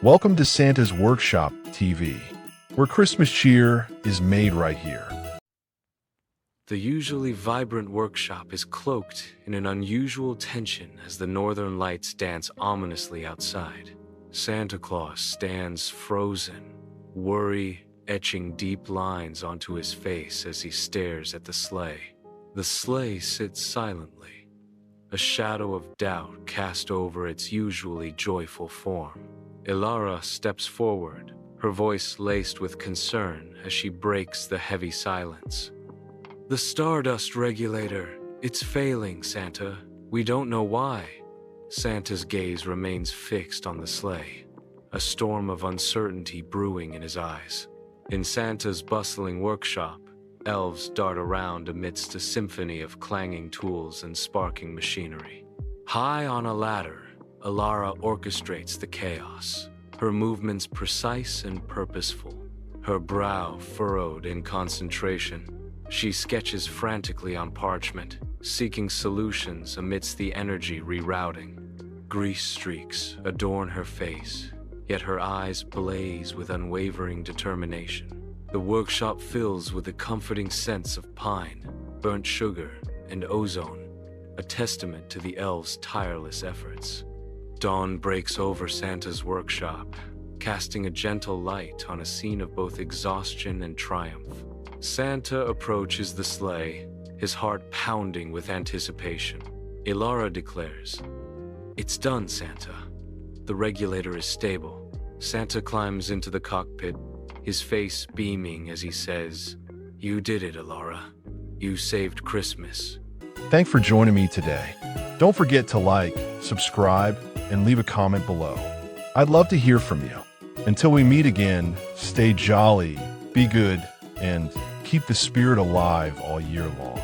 Welcome to Santa's Workshop TV, where Christmas cheer is made right here. The usually vibrant workshop is cloaked in an unusual tension as the northern lights dance ominously outside. Santa Claus stands frozen, worry etching deep lines onto his face as he stares at the sleigh. The sleigh sits silently, a shadow of doubt cast over its usually joyful form. Elara steps forward, her voice laced with concern as she breaks the heavy silence. "The Stardust regulator, it's failing, Santa. We don't know why." Santa's gaze remains fixed on the sleigh, a storm of uncertainty brewing in his eyes. In Santa's bustling workshop, elves dart around amidst a symphony of clanging tools and sparking machinery. High on a ladder, Elara orchestrates the chaos, her movements precise and purposeful, her brow furrowed in concentration. She sketches frantically on parchment, seeking solutions amidst the energy rerouting. Grease streaks adorn her face, yet her eyes blaze with unwavering determination. The workshop fills with a comforting sense of pine, burnt sugar, and ozone, a testament to the elves' tireless efforts. Dawn breaks over Santa's workshop, casting a gentle light on a scene of both exhaustion and triumph. Santa approaches the sleigh, his heart pounding with anticipation. Elara declares, "It's done, Santa. The regulator is stable." Santa climbs into the cockpit, his face beaming as he says, "You did it, Elara. You saved Christmas." Thanks for joining me today. Don't forget to like, subscribe, and leave a comment below. I'd love to hear from you. Until we meet again, stay jolly, be good, and keep the spirit alive all year long.